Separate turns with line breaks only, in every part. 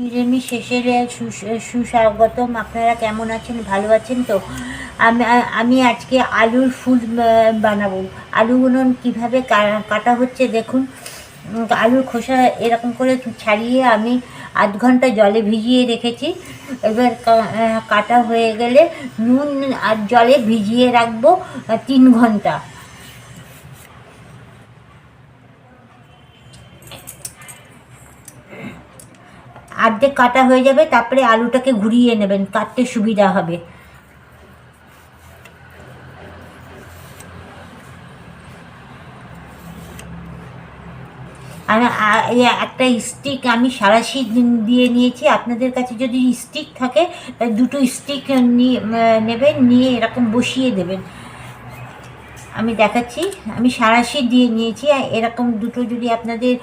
নিরামিষ শেষের সুস্বাগতম। আপনারা কেমন আছেন? ভালো আছেন তো? আমি আজকে আলুর ফুল বানাবো। আলুগুলো কীভাবে কাটা হচ্ছে দেখুন। আলুর খোসা এরকম করে ছাড়িয়ে আমি আধ ঘন্টা জলে ভিজিয়ে রেখেছি। এবার কাটা হয়ে গেলে নুন আর জলে ভিজিয়ে রাখবো 3 ঘন্টা। অর্ধেক কাটা হয়ে যাবে, তারপরে আলুটাকে ঘুরিয়ে নেবেন, কাটতে সুবিধা হবে। একটা স্টিক আমি সাঁড়াশি দিয়ে নিয়েছি। আপনাদের কাছে যদি স্টিক থাকে দুটো স্টিক নেবেন, নিয়ে এরকম বসিয়ে দেবেন। আমি দেখাচ্ছি, আমি সাঁড়াশি দিয়ে নিয়েছি। এরকম দুটো যদি আপনাদের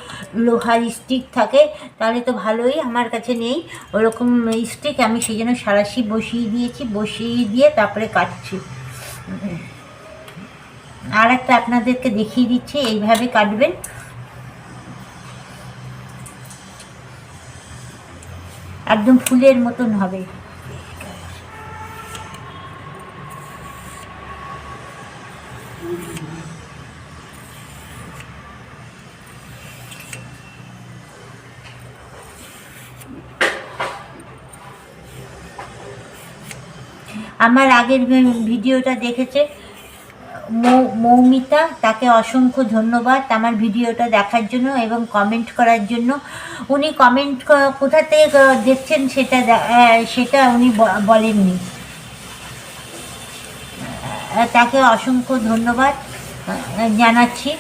লোহার স্টিক থাকে তাহলে তো ভালোই, আমার কাছে নেই ওরকম স্টিক। আমি সেই জন্য সাঁড়াশি বসিয়ে দিয়েছি, বসিয়ে দিয়ে তারপরে কাটছি। আর একটা আপনাদেরকে দেখিয়ে দিচ্ছি, এইভাবে কাটবেন। একদম ফুলের মতন হবে। আমার আগের ভিডিওটা দেখেছে মৌমিতা, তাকে অসংখ্য ধন্যবাদ আমার ভিডিওটা দেখার জন্য এবং কমেন্ট করার জন্য। উনি কমেন্ট কোথা থেকে দেখছেন সেটা উনি বলেননি। তাকে অসংখ্য ধন্যবাদ জানাচ্ছি।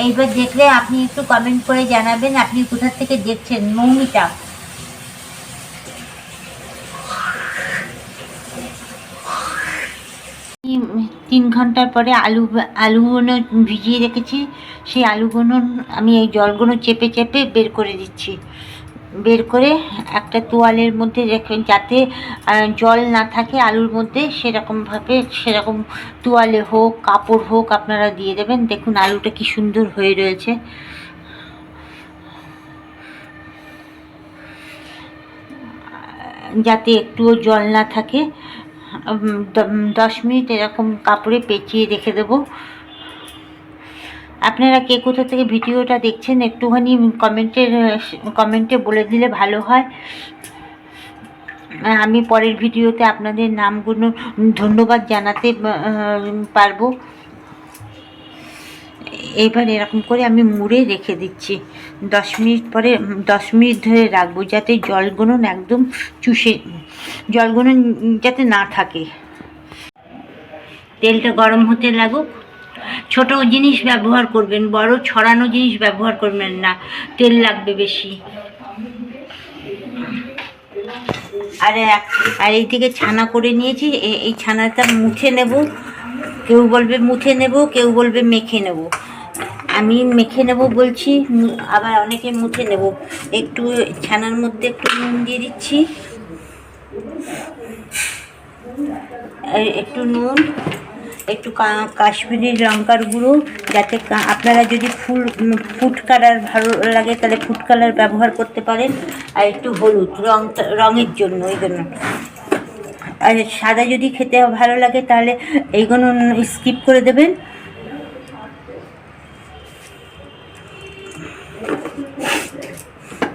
এইবার দেখলে আপনি একটু কমেন্ট করে জানাবেন আপনি কোথা থেকে দেখছেন। মৌমিতা, 3 ঘন্টার পরে আলুগুলো ভিজিয়ে রেখেছি। সেই আলুগুলো আমি এই জলগুলো চেপে চেপে বের করে দিচ্ছি। বের করে একটা তোয়ালের মধ্যে রেখে, যাতে জল না থাকে আলুর মধ্যে, সেরকম তোয়ালে হোক কাপড় হোক আপনারা দিয়ে দেবেন। দেখুন আলুটা কি সুন্দর হয়ে রয়েছে। যাতে একটুও জল না থাকে। 10 মিনিট এরকম কাপড়ে পেঁচিয়ে রেখে দেবো। আপনারা কে কোথা থেকে ভিডিওটা দেখছেন একটুখানি কমেন্টে বলে দিলে ভালো হয়। আমি পরের ভিডিওতে আপনাদের নামগুলো ধন্যবাদ জানাতে পারবো। এবার এরকম করে আমি মুড়ে রেখে দিচ্ছি। 10 মিনিট পরে 10 মিনিট ধরে রাখবো, যাতে জলগুলো একদম জলগুলো যাতে না থাকে। তেলটা গরম হতে লাগুক। ছোট জিনিস ব্যবহার করবেন, বড় ছড়ানো জিনিস ব্যবহার করবেন না, তেল লাগবে বেশি। আর এই থেকে ছানা করে নিয়েছি, এই ছানাটা মুছে নেব। কেউ বলবে মুছে নেব, কেউ বলবে মেখে নেব। আমি মেখে নেব বলছি, আবার অনেকে মুছে নেব। একটু ছানার মধ্যে একটু নুন দিয়ে দিচ্ছি, একটু নুন, একটু কাশ্মীরি লঙ্কার গুঁড়ো, যাতে আপনারা যদি ফুড কালার ভালো লাগে তাহলে ফুড কালার ব্যবহার করতে পারেন। আর একটু হলুদ, রঙের জন্য, ওই জন্য। আর সাদা যদি খেতে ভালো লাগে তাহলে এইগুলো স্কিপ করে দেবেন।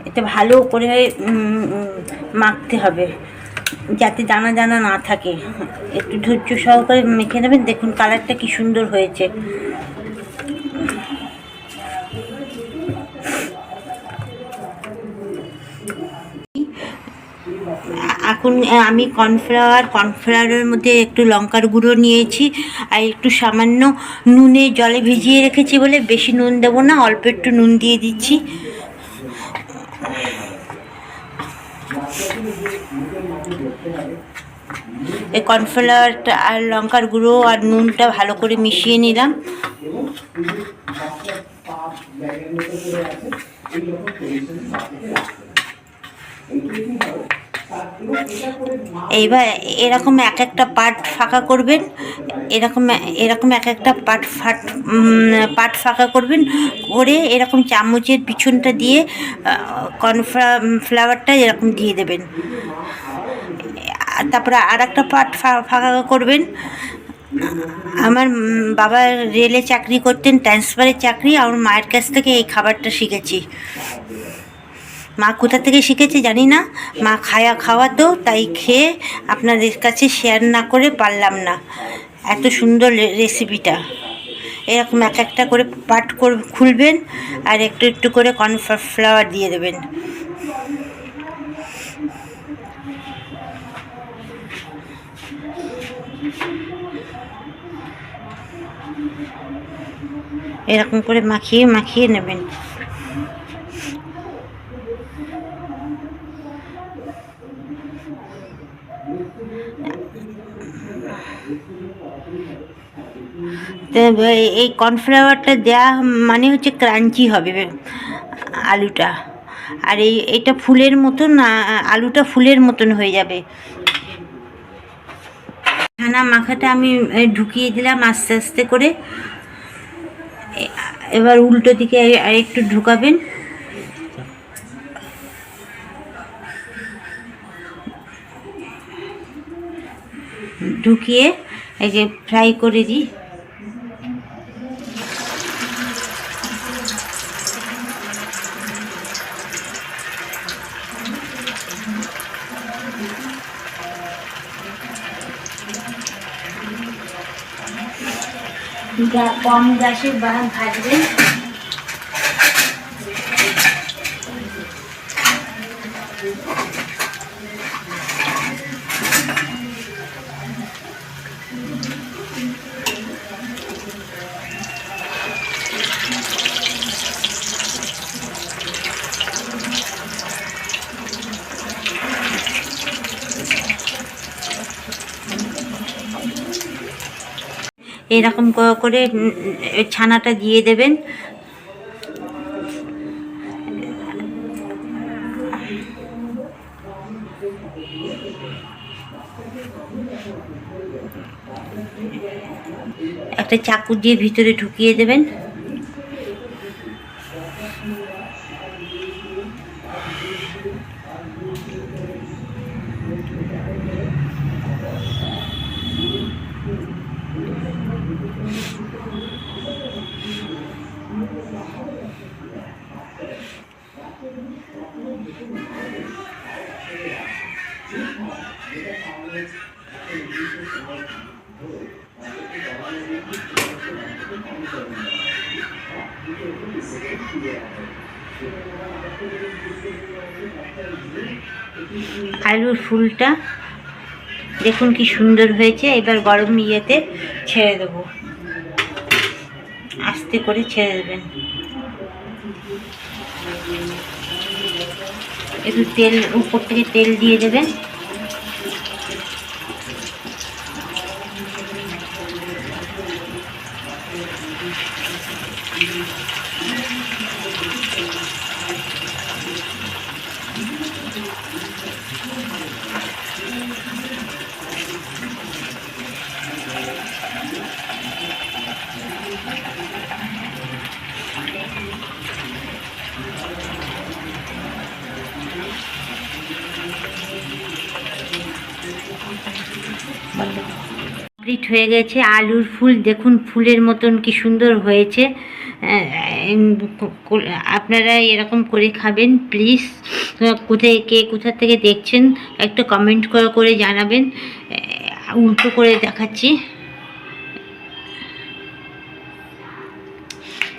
এটা ভালো করে মাখতে হবে, যাতে দানা দানা না থাকে। একটু ধৈর্য সহকারে মেখে নেবেন। দেখুন কালারটা কি সুন্দর হয়েছে। এখন আমি কর্নফ্লাওয়ারের মধ্যে একটু লঙ্কার গুঁড়ো নিয়েছি, আর একটু সামান্য নুনে জলে ভিজিয়ে রেখেছি বলে বেশি নুন দেবো না, অল্প একটু নুন দিয়ে দিচ্ছি। এই কর্নফ্লাওয়ারটা আর লঙ্কার গুঁড়ো আর নুনটা ভালো করে মিশিয়ে নিলাম। এইবার এরকম এক একটা পার্ট ফাঁকা করবেন, এরকম এরকম এক একটা পার্ট ফাঁকা করবেন, করে এরকম চামচের পিছনটা দিয়ে কর্নফ্লাওয়ারটা এরকম দিয়ে দেবেন। তারপরে আর একটা পার্ট ফাঁকা করবেন। আমার বাবা রেলে চাকরি করতেন, ট্রান্সফারের চাকরি। আমার মায়ের কাছ থেকে এই খাবারটা শিখেছি। মা কোথা থেকে শিখেছে জানি না, মা খাওয়াতো, তাই খেয়ে আপনাদের কাছে শেয়ার না করে পারলাম না। এত সুন্দর রেসিপিটা। এরকম এক একটা করে পার্ট খুলবেন আর একটু একটু করে কর্নফ্লাওয়ার দিয়ে দেবেন। এরকম করে মাখিয়ে মাখিয়ে নেবেন। এই কর্নফ্লাওয়ারটা দেওয়া মানে হচ্ছে ক্রাঞ্চি হবে আলুটা, আর এইটা ফুলের মতন, আলুটা ফুলের মতন হয়ে যাবে। ছানা মাখাটা আমি ঢুকিয়ে দিলাম আস্তে আস্তে করে। এবার উল্টো দিকে আর একটু ঢুকাবেন। ঢুকিয়ে একে ফ্রাই করে দিই। কম গ্যাসে ভাজবেন। এরকম করে ছানাটা দিয়ে দেবেন। একটা চাকু দিয়ে ভিতরে ঢুকিয়ে দেবেন। আলুর ফুলটা দেখুন কি সুন্দর হয়েছে। এবার গরম ইয়েতে ছেড়ে দেবো, আস্তে করে ছেড়ে দেবেন। একটু তেল উপর থেকে তেল দিয়ে দেবেন। কমপ্লিট হয়ে গেছে আলুর ফুল। দেখুন ফুলের মতন কি সুন্দর হয়েছে। আপনারা এরকম করে খাবেন প্লিজ। কোথা থেকে দেখছেন একটা কমেন্ট করে জানাবেন। উল্টো করে দেখাচ্ছি,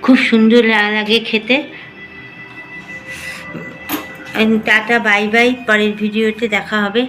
খুব সুন্দর লাগে খেতে। Tata, bye bye. পরের ভিডিওতে দেখা হবে।